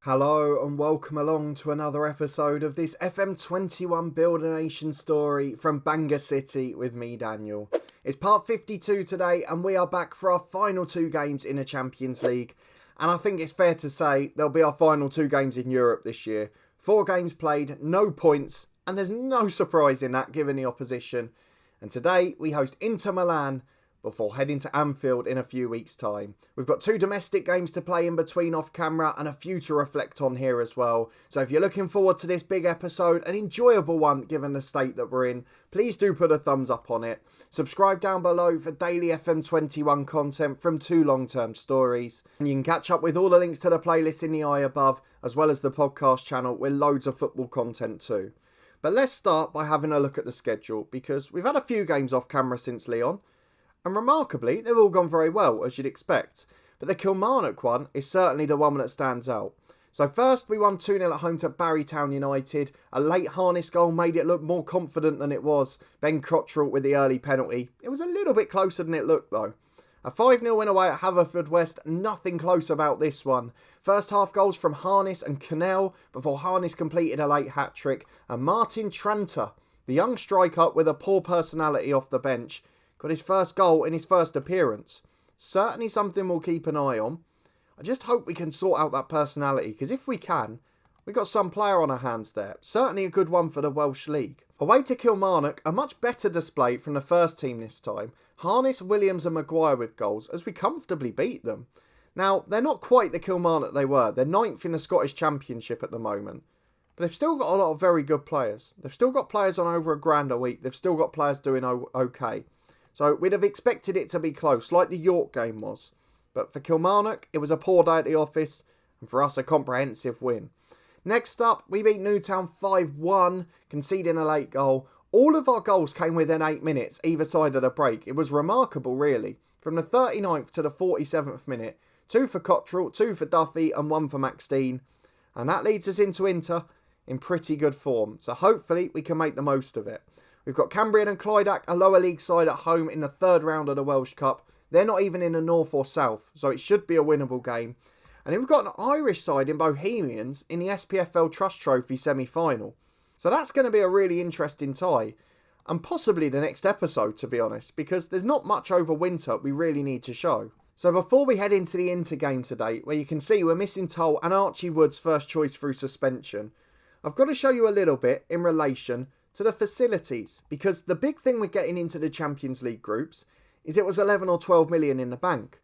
Hello and welcome along to another episode of this FM21 Build a Nation story from Bangor City with me, Daniel. It's part 52 today and we are back for our final two games in the Champions League. And I think it's fair to say they'll be our final two games in Europe this year. 4 games played, no points, and there's no surprise in that given the opposition. And today we host Inter Milan before heading to Anfield in a few weeks' time. We've got 2 domestic games to play in between off camera and a few to reflect on here as well. So if you're looking forward to this big episode, an enjoyable one given the state that we're in, please do put a thumbs up on it. Subscribe down below for daily FM21 content from 2 long-term stories. And you can catch up with all the links to the playlist in the eye above, as well as the podcast channel with loads of football content too. But let's start by having a look at the schedule, because we've had a few games off camera since Lyon. And remarkably, they've all gone very well, as you'd expect. But the Kilmarnock one is certainly the one that stands out. So first, we won 2-0 at home to Barrytown United. A late Harness goal made it look more confident than it was. Ben Cottrell with the early penalty. It was a little bit closer than it looked, though. A 5-0 win away at Haverfordwest, nothing close about this one. First half goals from Harness and Cannell before Harness completed a late hat-trick. And Martin Tranter, the young striker with a poor personality off the bench, got his first goal in his first appearance. Certainly something we'll keep an eye on. I just hope we can sort out that personality, because if we can, we've got some player on our hands there. Certainly a good one for the Welsh League. Away to Kilmarnock, a much better display from the first team this time. Harness, Williams and Maguire with goals as we comfortably beat them. Now, they're not quite the Kilmarnock they were. They're 9th in the Scottish Championship at the moment. But they've still got a lot of very good players. They've still got players on over £1,000 a week. They've still got players doing okay. So we'd have expected it to be close, like the York game was. But for Kilmarnock, it was a poor day at the office, and for us, a comprehensive win. Next up, we beat Newtown 5-1, conceding a late goal. All of our goals came within 8 minutes, either side of the break. It was remarkable, really. From the 39th to the 47th minute, 2 for Cottrell, 2 for Duffy, and 1 for Max Dean. And that leads us into Inter in pretty good form. So hopefully, we can make the most of it. We've got Cambrian and Clydach, a lower league side at home in the 3rd round of the Welsh Cup. They're not even in the north or south, so it should be a winnable game. And then we've got an Irish side in Bohemians in the SPFL Trust Trophy semi-final. So that's going to be a really interesting tie. And possibly the next episode, to be honest, because there's not much over winter we really need to show. So before we head into the Inter game today, where you can see we're missing Toll and Archie Wood's first choice through suspension, I've got to show you a little bit in relation to the facilities, because the big thing with getting into the Champions League groups is it was 11 or 12 million in the bank.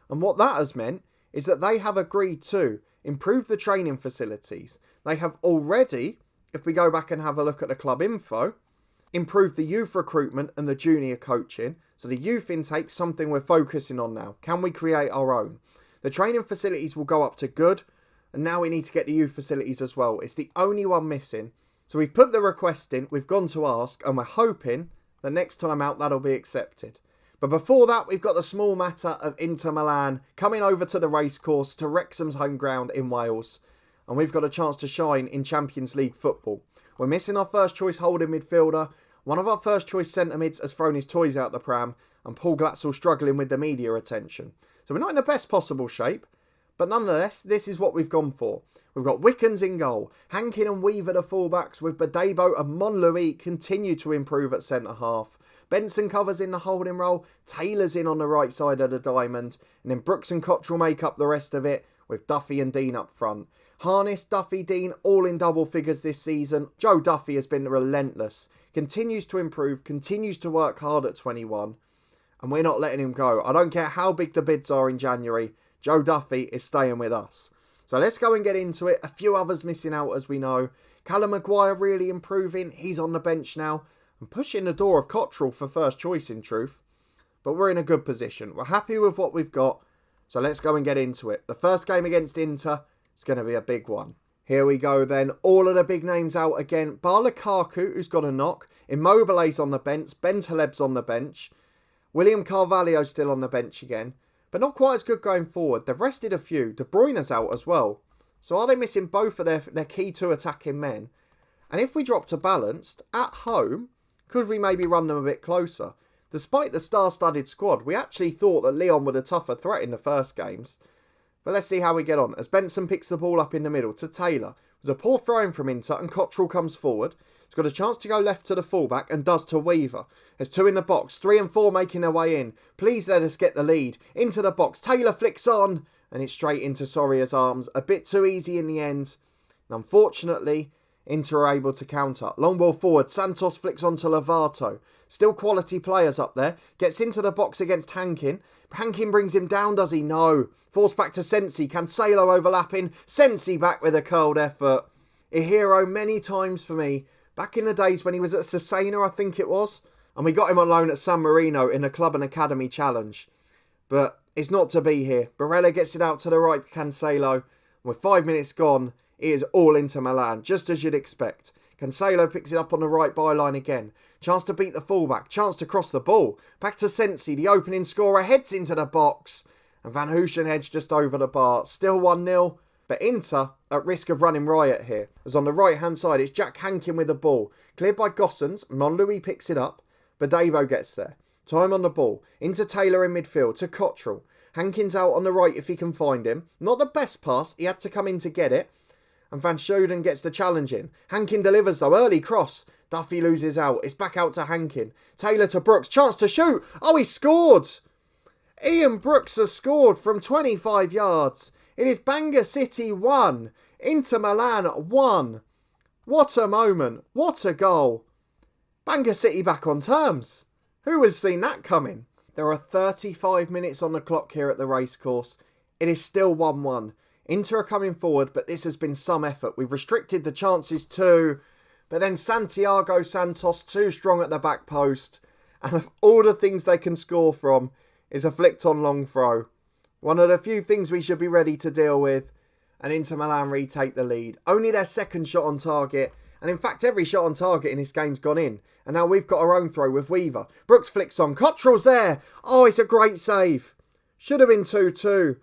And what that has meant is that they have agreed to improve the training facilities. They have already, if we go back and have a look at the club info, improved the youth recruitment and the junior coaching. So the youth intake's something we're focusing on now. Can we create our own? The training facilities will go up to good, and now we need to get the youth facilities as well. It's the only one missing. So we've put the request in, we've gone to ask, and we're hoping the next time out that'll be accepted. But before that, we've got the small matter of Inter Milan coming over to the racecourse to Wrexham's home ground in Wales. And we've got a chance to shine in Champions League football. We're missing our first choice holding midfielder. One of our first choice centre mids has thrown his toys out the pram, and Paul Glatzel struggling with the media attention. So we're not in the best possible shape, but nonetheless, this is what we've gone for. We've got Wickens in goal, Hankin and Weaver the fullbacks, with Badebo and Monlouis continue to improve at centre half. Benson covers in the holding role, Taylor's in on the right side of the diamond, and then Brooks and Cottrell make up the rest of it, with Duffy and Dean up front. Harness, Duffy, Dean, all in double figures this season. Joe Duffy has been relentless, continues to improve, continues to work hard at 21, and we're not letting him go. I don't care how big the bids are in January, Joe Duffy is staying with us. So let's go and get into it. A few others missing out, as we know. Callum Maguire really improving. He's on the bench now and pushing the door of Cottrell for first choice, in truth. But we're in a good position. We're happy with what we've got. So let's go and get into it. The first game against Inter is going to be a big one. Here we go then. All of the big names out again. Bar Lukaku, who's got a knock. Immobile's on the bench. Bentaleb's on the bench. William Carvalho's still on the bench again. But not quite as good going forward. They've rested a few. De Bruyne's out as well. So are they missing both of their key 2 attacking men? And if we drop to balanced, at home, could we maybe run them a bit closer? Despite the star-studded squad, we actually thought that Lyon were the tougher threat in the first games. But let's see how we get on as Benson picks the ball up in the middle to Taylor. It was a poor throw-in from Inter and Cottrell comes forward. He's got a chance to go left to the fullback and does to Weaver. There's 2 in the box, 3 and 4 making their way in. Please let us get the lead. Into the box, Taylor flicks on and it's straight into Soria's arms. A bit too easy in the end. And unfortunately, Inter are able to counter. Long ball forward, Santos flicks onto Lovato. Still quality players up there. Gets into the box against Hankin. Hankin brings him down, does he? No. Forced back to Sensi. Cancelo overlapping. Sensi back with a curled effort. A hero many times for me. Back in the days when he was at Cesena, I think it was. And we got him on loan at San Marino in the Club and Academy Challenge. But it's not to be here. Barella gets it out to the right to Cancelo. And with 5 minutes gone, it is all Inter Milan, just as you'd expect. Cancelo picks it up on the right byline again. Chance to beat the fullback. Chance to cross the ball. Back to Sensi, the opening scorer, heads into the box. And Van Hoosen heads just over the bar. Still 1-0. But Inter at risk of running riot here. As on the right hand side, it's Jack Hankin with the ball. Cleared by Gossens. Monlouis picks it up. Badebo gets there. Time on the ball. Into Taylor in midfield to Cottrell. Hankin's out on the right if he can find him. Not the best pass. He had to come in to get it. And Van Schoden gets the challenge in. Hankin delivers though. Early cross. Duffy loses out. It's back out to Hankin. Taylor to Brooks. Chance to shoot. Oh, he scored. Ian Brooks has scored from 25 yards. It is Bangor City 1. Inter Milan 1. What a moment. What a goal. Bangor City back on terms. Who has seen that coming? There are 35 minutes on the clock here at the racecourse. It is still 1-1. Inter are coming forward, but this has been some effort. We've restricted the chances too. But then Santiago Santos too strong at the back post. And of all the things they can score from is a flicked on long throw. One of the few things we should be ready to deal with. And Inter Milan retake the lead. Only their second shot on target. And in fact, every shot on target in this game's gone in. And now we've got our own throw with Weaver. Brooks flicks on. Cottrell's there. Oh, it's a great save. Should have been 2-2.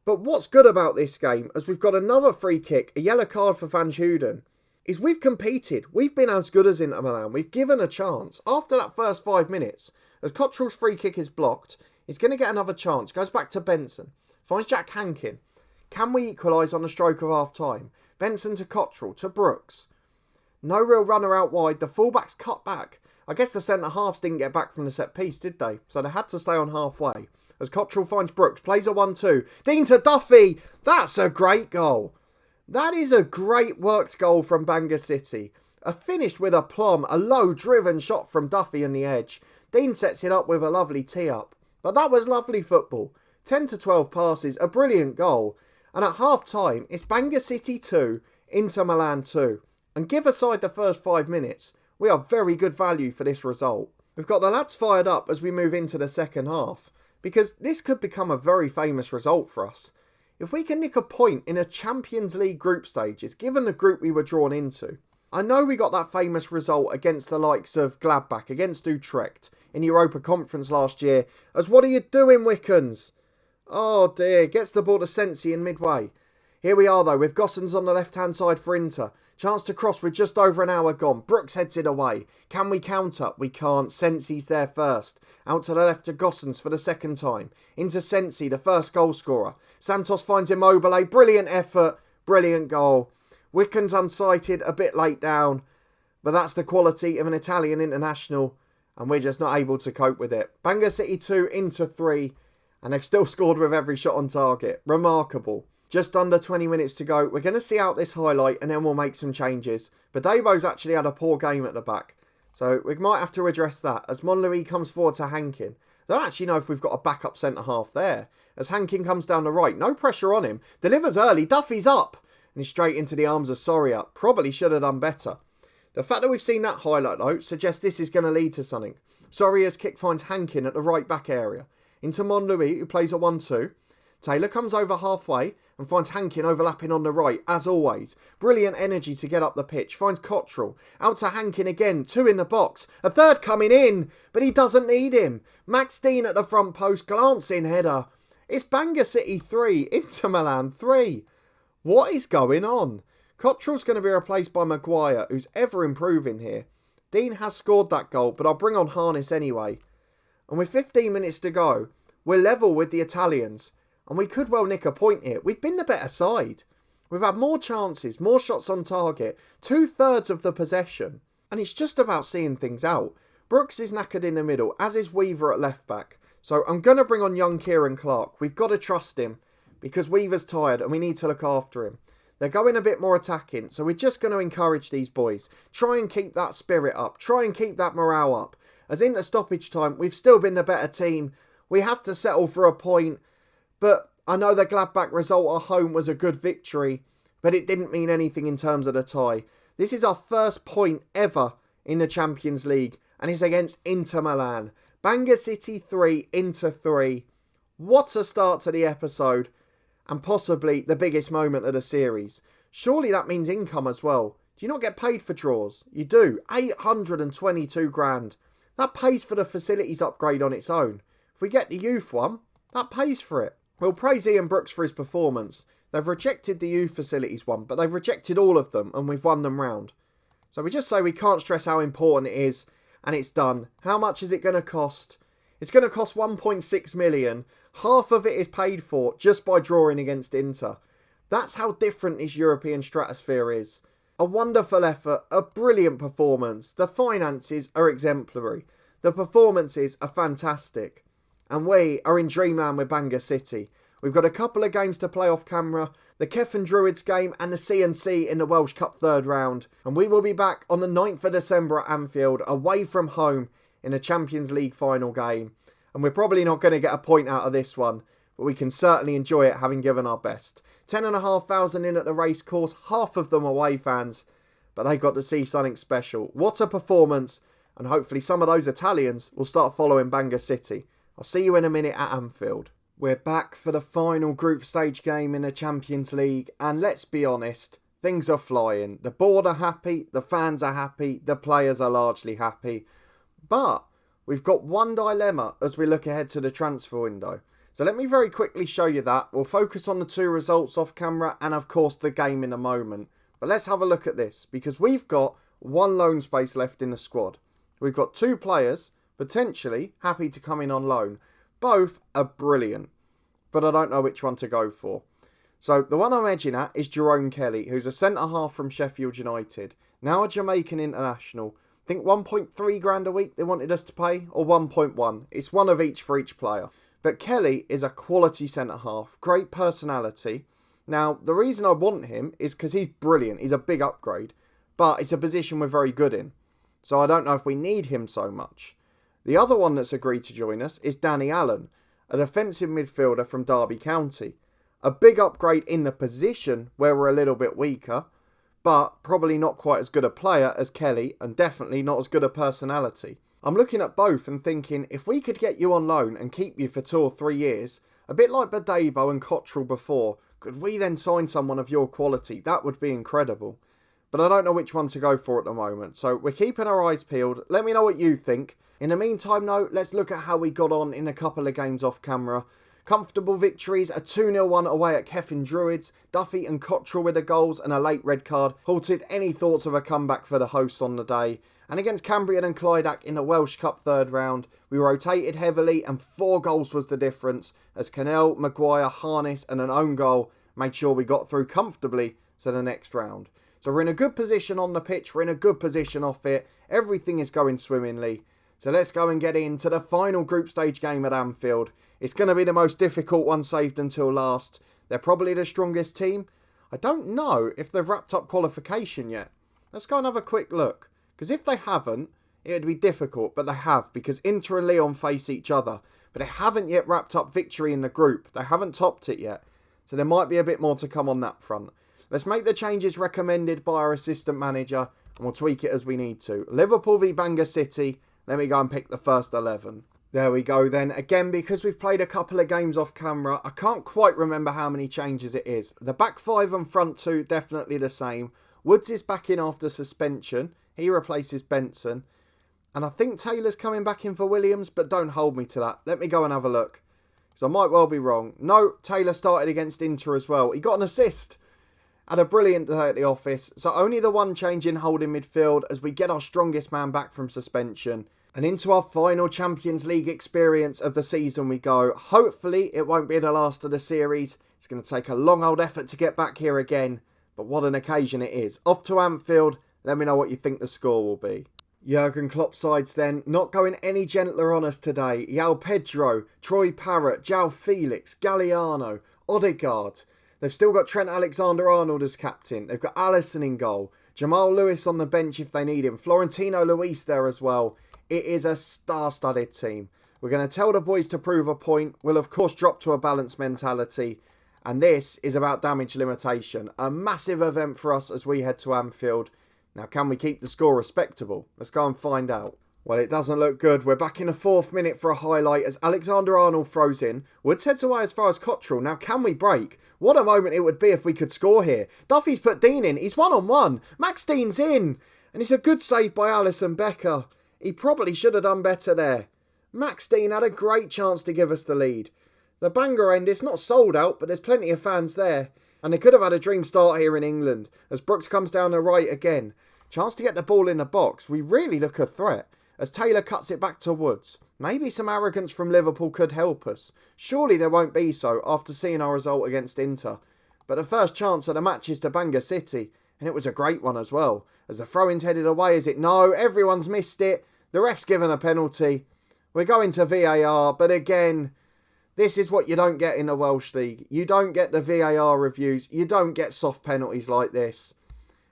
But what's good about this game, as we've got another free kick, a yellow card for Van Schoden, is we've competed. We've been as good as Inter Milan. We've given a chance. After that first 5 minutes, as Cottrell's free kick is blocked, he's going to get another chance. Goes back to Benson. Finds Jack Hankin. Can we equalise on the stroke of half time? Benson to Cottrell, to Brooks. No real runner out wide. The fullback's cut back. I guess the centre-halves didn't get back from the set piece, did they? So they had to stay on halfway. As Cottrell finds Brooks, plays a 1-2. Dean to Duffy. That's a great goal. That is a great worked goal from Bangor City. A finished with aplomb, a low-driven shot from Duffy on the edge. Dean sets it up with a lovely tee-up. But that was lovely football. 10 to 12 passes, a brilliant goal. And at half-time, it's Bangor City 2, Inter Milan 2. And give aside the first 5 minutes, we are very good value for this result. We've got the lads fired up as we move into the second half, because this could become a very famous result for us. If we can nick a point in a Champions League group stages, given the group we were drawn into. I know we got that famous result against the likes of Gladbach, against Utrecht, in the Europa Conference last year, as what are you doing, Wickens? Oh dear, gets the ball to Sensi in midway. Here we are though, with Gossens on the left-hand side for Inter. Chance to cross with just over an hour gone. Brooks heads it away. Can we counter? We can't. Sensi's there first. Out to the left to Gossens for the second time. Into Sensi, the first goal scorer. Santos finds Immobile. Brilliant effort. Brilliant goal. Wickens unsighted, a bit late down. But that's the quality of an Italian international. And we're just not able to cope with it. Bangor City 2, Inter 3. And they've still scored with every shot on target. Remarkable. Just under 20 minutes to go. We're going to see out this highlight and then we'll make some changes. Badebo's actually had a poor game at the back. So we might have to address that as Monlouis comes forward to Hankin. I don't actually know if we've got a backup centre-half there. As Hankin comes down the right. No pressure on him. Delivers early. Duffy's up. And he's straight into the arms of Soria. Probably should have done better. The fact that we've seen that highlight though suggests this is going to lead to something. Soria's kick finds Hankin at the right back area. Into Monlouis who plays a 1-2. Taylor comes over halfway and finds Hankin overlapping on the right, as always. Brilliant energy to get up the pitch. Finds Cottrell. Out to Hankin again. 2 in the box. A third coming in, but he doesn't need him. Max Dean at the front post. Glancing header. It's Bangor City 3. Inter Milan 3. What is going on? Cottrell's going to be replaced by Maguire, who's ever improving here. Dean has scored that goal, but I'll bring on Harness anyway. And with 15 minutes to go, we're level with the Italians. and we could well nick a point here. We've been the better side. We've had more chances, more shots on target, 2/3 of the possession, and it's just about seeing things out. Brooks is knackered in the middle, as is Weaver at left back. So I'm going to bring on young Kieran Clark. We've got to trust him because Weaver's tired and we need to look after him. They're going a bit more attacking, so we're just going to encourage these boys. Try and keep that spirit up. Try and keep that morale up. As into stoppage time, we've still been the better team. We have to settle for a point, but I know the Gladbach result at home was a good victory, but it didn't mean anything in terms of the tie. This is our first point ever in the Champions League, and it's against Inter Milan. Bangor City 3, Inter 3. What a start to the episode, and possibly the biggest moment of the series. Surely that means income as well. Do you not get paid for draws? You do. 822 grand. That pays for the facilities upgrade on its own. If we get the youth one, that pays for it. We'll praise Ian Brooks for his performance. They've rejected the youth facilities one, but they've rejected all of them and we've won them round. So we just say we can't stress how important it is, and it's done. How much is it going to cost? It's going to cost 1.6 million. Half of it is paid for just by drawing against Inter. That's how different this European stratosphere is. A wonderful effort, a brilliant performance. The finances are exemplary. The performances are fantastic. And we are in dreamland with Bangor City. We've got a couple of games to play off camera. The Kef and Druids game and the C&C in the Welsh Cup third round. And we will be back on the 9th of December at Anfield, away from home in a Champions League final game. And we're probably not going to get a point out of this one, but we can certainly enjoy it having given our best. 10,500 in at the racecourse, half of them away fans, but they got to see something special. What a performance, and hopefully some of those Italians will start following Bangor City. I'll see you in a minute at Anfield. We're back for the final group stage game in the Champions League, and let's be honest, things are flying. The board are happy, the fans are happy, the players are largely happy, but we've got one dilemma as we look ahead to the transfer window. So let me very quickly show you that. We'll focus on the two results off camera and of course the game in a moment. But let's have a look at this, because we've got one loan space left in the squad. We've got two players potentially happy to come in on loan. Both are brilliant, but I don't know which one to go for. So the one I'm edging at is Jerome Kelly, who's a centre-half from Sheffield United. Now a Jamaican international. I think 1.3 grand a week they wanted us to pay, or 1.1. It's one of each for each player. But Kelly is a quality centre-half, great personality. Now, the reason I want him is because he's brilliant. He's a big upgrade, but it's a position we're very good in. So I don't know if we need him so much. The other one that's agreed to join us is Danny Allen, a defensive midfielder from Derby County. A big upgrade in the position where we're a little bit weaker, but probably not quite as good a player as Kelly, and definitely not as good a personality. I'm looking at both and thinking, if we could get you on loan and keep you for 2 or 3 years, a bit like Badebo and Cottrell before, could we then sign someone of your quality? That would be incredible. But I don't know which one to go for at the moment, so we're keeping our eyes peeled. Let me know what you think. In the meantime though, let's look at how we got on in a couple of games off camera. Comfortable victories, a 2-0 one away at Kef and Druids, Duffy and Cottrell with the goals and a late red card halted any thoughts of a comeback for the host on the day. And against Cambrian and Clydach in the Welsh Cup third round, we rotated heavily and 4 goals was the difference as Cannell, Maguire, Harness and an own goal made sure we got through comfortably to the next round. So we're in a good position on the pitch, we're in a good position off it, everything is going swimmingly. So let's go and get into the final group stage game at Anfield. It's going to be the most difficult one saved until last. They're probably the strongest team. I don't know if they've wrapped up qualification yet. Let's go and have a quick look. Because if they haven't, it would be difficult, but they have, because Inter and Lyon face each other. But they haven't yet wrapped up victory in the group. They haven't topped it yet. So there might be a bit more to come on that front. Let's make the changes recommended by our assistant manager, and we'll tweak it as we need to. Liverpool v Bangor City. Let me go and pick the first 11. There we go then. Again, because we've played a couple of games off camera, I can't quite remember how many changes it is. The back 5 and front 2, definitely the same. Woods is back in after suspension. He replaces Benson. And I think Taylor's coming back in for Williams, but don't hold me to that. Let me go and have a look, because I might well be wrong. No, Taylor started against Inter as well. He got an assist. Had a brilliant day at the office. So only the one change in holding midfield as we get our strongest man back from suspension. And into our final Champions League experience of the season we go. Hopefully it won't be the last of the series. It's going to take a long old effort to get back here again. But what an occasion it is. Off to Anfield. Let me know what you think the score will be. Jurgen Klopp's sides then, not going any gentler on us today. João Pedro, Troy Parrott, João Felix, Galliano, Odegaard. They've still got Trent Alexander-Arnold as captain. They've got Alisson in goal. Jamal Lewis on the bench if they need him. Florentino Luis there as well. It is a star-studded team. We're going to tell the boys to prove a point. We'll of course drop to a balanced mentality. And this is about damage limitation. A massive event for us as we head to Anfield. Now, can we keep the score respectable? Let's go and find out. Well, it doesn't look good. We're back in the 4th minute for a highlight as Alexander-Arnold throws in. Woods heads away as far as Cottrell. Now, can we break? What a moment it would be if we could score here. Duffy's put Dean in. He's 1-on-1. Max Dean's in. And it's a good save by Alisson Becker. He probably should have done better there. Max Dean had a great chance to give us the lead. The Bangor end is not sold out, but there's plenty of fans there. And they could have had a dream start here in England as Brooks comes down the right again. Chance to get the ball in the box. We really look a threat as Taylor cuts it back to Woods. Maybe some arrogance from Liverpool could help us. Surely there won't be so after seeing our result against Inter. But the first chance of the match is to Bangor City. And it was a great one as well. As the throw-in's headed away, is it? No, everyone's missed it. The ref's given a penalty. We're going to VAR, but again, this is what you don't get in the Welsh League. You don't get the VAR reviews. You don't get soft penalties like this.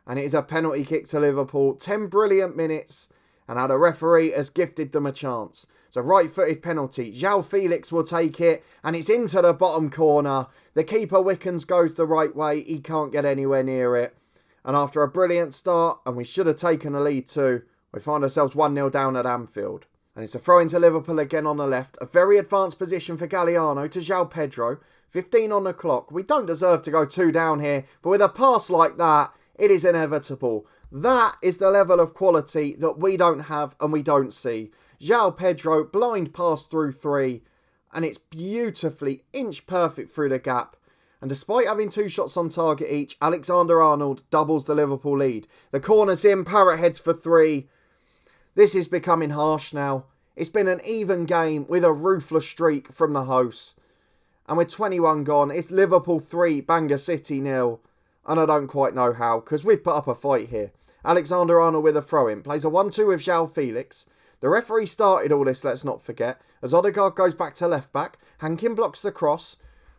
And it is a penalty kick to Liverpool. 10 brilliant minutes. And now the referee has gifted them a chance. It's a right-footed penalty. João Felix will take it. And it's into the bottom corner. The keeper Wickens goes the right way. He can't get anywhere near it. And after a brilliant start, and we should have taken a lead too, we find ourselves 1-0 down at Anfield. And it's a throw into Liverpool again on the left. A very advanced position for Galliano to João Pedro. 15 on the clock. We don't deserve to go 2 down here. But with a pass like that, it is inevitable. That is the level of quality that we don't have and we don't see. João Pedro, blind pass through 3. And it's beautifully inch perfect through the gap. And despite having 2 shots on target each, Alexander-Arnold doubles the Liverpool lead. The corner's in, Parrott heads for 3. This is becoming harsh now. It's been an even game with a ruthless streak from the hosts. And with 21 gone, it's Liverpool 3, Bangor City 0. And I don't quite know how, because we've put up a fight here. Alexander-Arnold with a throw-in. Plays a 1-2 with João Felix. The referee started all this, let's not forget. As Odegaard goes back to left-back. Hankin blocks the cross.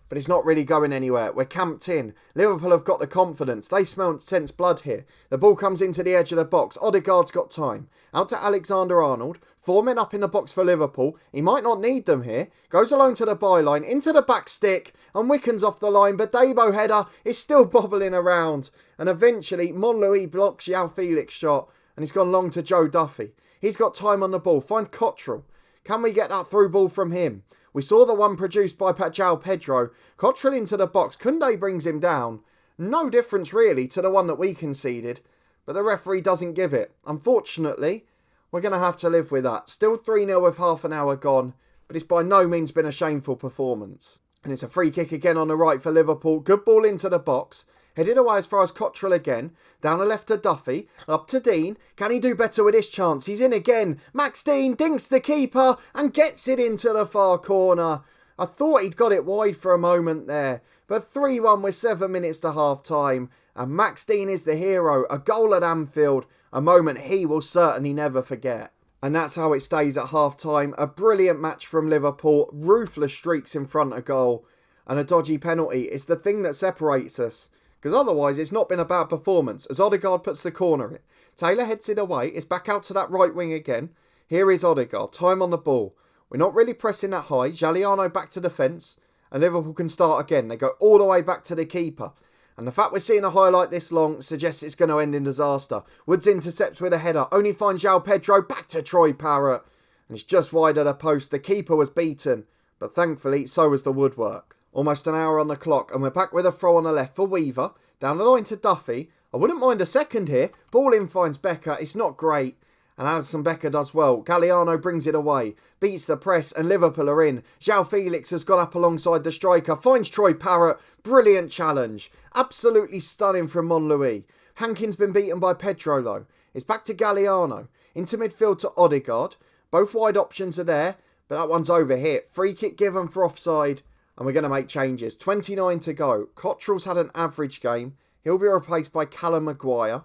But it's not really going anywhere. We're camped in. Liverpool have got the confidence. They sense blood here. The ball comes into the edge of the box. Odegaard's got time. Out to Alexander-Arnold. 4 men up in the box for Liverpool. He might not need them here. Goes along to the byline. Into the back stick. And Wickens off the line. But Debo header is still bobbling around. And eventually, Monlouis blocks João Felix shot. And he's gone long to Joe Duffy. He's got time on the ball. Find Cottrell. Can we get that through ball from him? We saw the one produced by João Pedro. Cottrell into the box. Koundé brings him down. No difference really to the one that we conceded. But the referee doesn't give it. Unfortunately, we're going to have to live with that. Still 3-0 with half an hour gone. But it's by no means been a shameful performance. And it's a free kick again on the right for Liverpool. Good ball into the box. Headed away as far as Cottrell again. Down the left to Duffy. Up to Dean. Can he do better with this chance? He's in again. Max Dean dinks the keeper and gets it into the far corner. I thought he'd got it wide for a moment there. But 3-1 with 7 minutes to half time. And Max Dean is the hero. A goal at Anfield. A moment he will certainly never forget. And that's how it stays at half time. A brilliant match from Liverpool. Ruthless streaks in front of goal. And a dodgy penalty. It's the thing that separates us. Because otherwise it's not been a bad performance as Odegaard puts the corner in. Taylor heads it away. It's back out to that right wing again. Here is Odegaard. Time on the ball. We're not really pressing that high. Galliano back to defence. And Liverpool can start again. They go all the way back to the keeper. And the fact we're seeing a highlight this long suggests it's going to end in disaster. Woods intercepts with a header. Only finds João Pedro. Back to Troy Parrott. And it's just wide of the post. The keeper was beaten. But thankfully so was the woodwork. Almost an hour on the clock and we're back with a throw on the left for Weaver. Down the line to Duffy. I wouldn't mind a second here. Ball in finds Becker. It's not great. And Alisson Becker does well. Galliano brings it away. Beats the press and Liverpool are in. João Felix has got up alongside the striker. Finds Troy Parrott. Brilliant challenge. Absolutely stunning from Monlouis. Hankin's been beaten by Pedro though. It's back to Galliano. Into midfield to Odegaard. Both wide options are there, but that one's overhit. Free kick given for offside, and we're going to make changes. 29 to go. Cottrell's had an average game. He'll be replaced by Callum Maguire.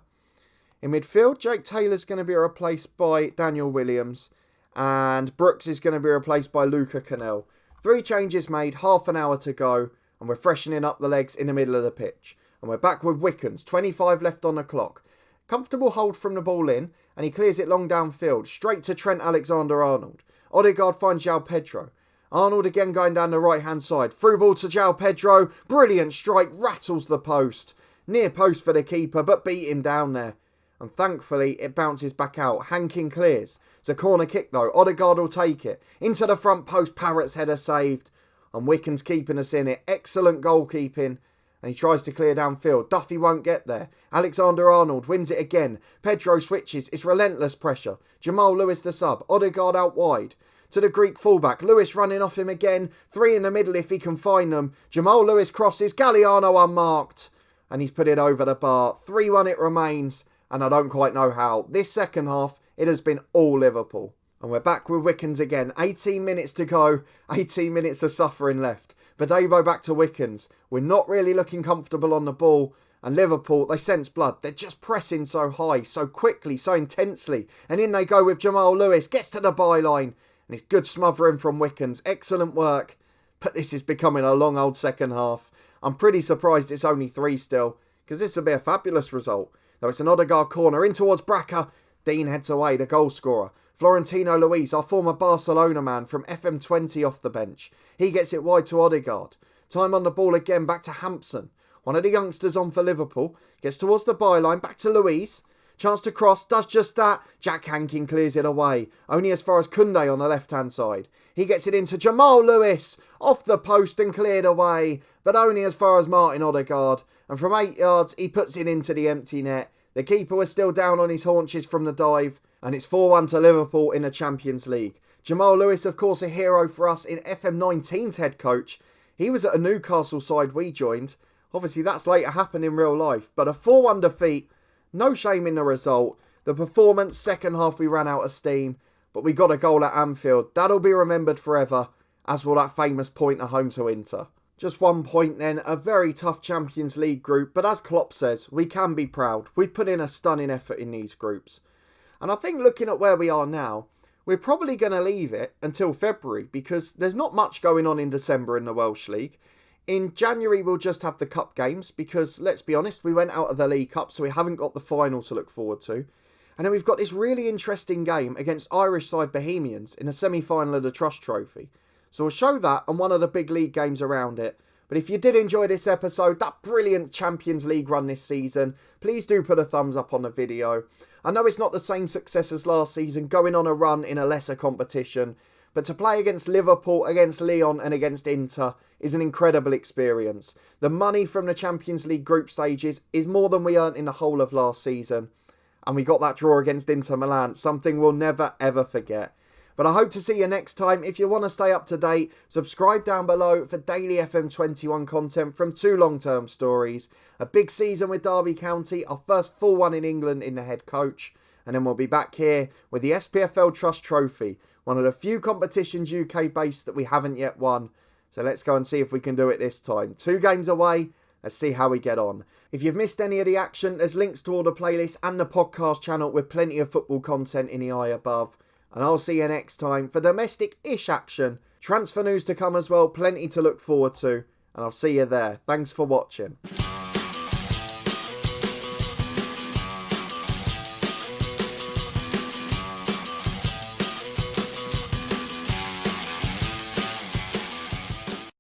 In midfield, Jake Taylor's going to be replaced by Daniel Williams. And Brooks is going to be replaced by Luca Cannell. 3 changes made, half an hour to go. And we're freshening up the legs in the middle of the pitch. And we're back with Wickens, 25 left on the clock. Comfortable hold from the ball in, and he clears it long downfield, straight to Trent Alexander-Arnold. Odegaard finds João Pedro. Arnold again going down the right-hand side. Through ball to João Pedro. Brilliant strike, rattles the post. Near post for the keeper, but beat him down there. And thankfully, it bounces back out. Hankin clears. It's a corner kick though. Odegaard will take it. Into the front post, Parrott's header saved. And Wickens keeping us in it. Excellent goalkeeping. And he tries to clear downfield. Duffy won't get there. Alexander-Arnold wins it again. Pedro switches. It's relentless pressure. Jamal Lewis the sub. Odegaard out wide. To the Greek fullback. Lewis running off him again. 3 in the middle if he can find them. Jamal Lewis crosses. Galliano unmarked. And he's put it over the bar. 3-1 it remains. And I don't quite know how. This second half, it has been all Liverpool. And we're back with Wickens again. 18 minutes to go. 18 minutes of suffering left. Badebo back to Wickens. We're not really looking comfortable on the ball. And Liverpool, they sense blood. They're just pressing so high, so quickly, so intensely. And in they go with Jamal Lewis. Gets to the byline. And it's good smothering from Wickens. Excellent work. But this is becoming a long old second half. I'm pretty surprised it's only 3 still. Because this will be a fabulous result. Though it's an Odegaard corner. In towards Bracker. Dean heads away, the goal scorer. Florentino Luis, our former Barcelona man from FM20 off the bench. He gets it wide to Odegaard. Time on the ball again, back to Hampson. One of the youngsters on for Liverpool. Gets towards the byline, back to Luis. Chance to cross, does just that. Jack Hankin clears it away. Only as far as Koundé on the left-hand side. He gets it into Jamal Lewis. Off the post and cleared away. But only as far as Martin Odegaard. And from 8 yards, he puts it into the empty net. The keeper was still down on his haunches from the dive. And it's 4-1 to Liverpool in the Champions League. Jamal Lewis, of course, a hero for us in FM19's head coach. He was at a Newcastle side we joined. Obviously, that's later happened in real life. But a 4-1 defeat. No shame in the result. The performance, second half we ran out of steam. But we got a goal at Anfield. That'll be remembered forever. As will that famous pointer home to Inter. Just 1 point then. A very tough Champions League group. But as Klopp says, we can be proud. We've put in a stunning effort in these groups. And I think looking at where we are now, we're probably going to leave it until February because there's not much going on in December in the Welsh League. In January, we'll just have the cup games because, let's be honest, we went out of the League Cup, so we haven't got the final to look forward to. And then we've got this really interesting game against Irish side Bohemians in a semi-final of the Trust Trophy. So we'll show that and one of the big league games around it. But if you did enjoy this episode, that brilliant Champions League run this season, please do put a thumbs up on the video. I know it's not the same success as last season, going on a run in a lesser competition, but to play against Liverpool, against Lyon and against Inter is an incredible experience. The money from the Champions League group stages is more than we earned in the whole of last season. And we got that draw against Inter Milan, something we'll never ever forget. But I hope to see you next time. If you want to stay up to date, subscribe down below for daily FM21 content from 2 long-term stories. A big season with Derby County, our first full one in England in the head coach. And then we'll be back here with the SPFL Trust Trophy, one of the few competitions UK-based that we haven't yet won. So let's go and see if we can do it this time. 2 games away. Let's see how we get on. If you've missed any of the action, there's links to all the playlists and the podcast channel with plenty of football content in the eye above. And I'll see you next time for domestic-ish action. Transfer news to come as well, plenty to look forward to. And I'll see you there. Thanks for watching.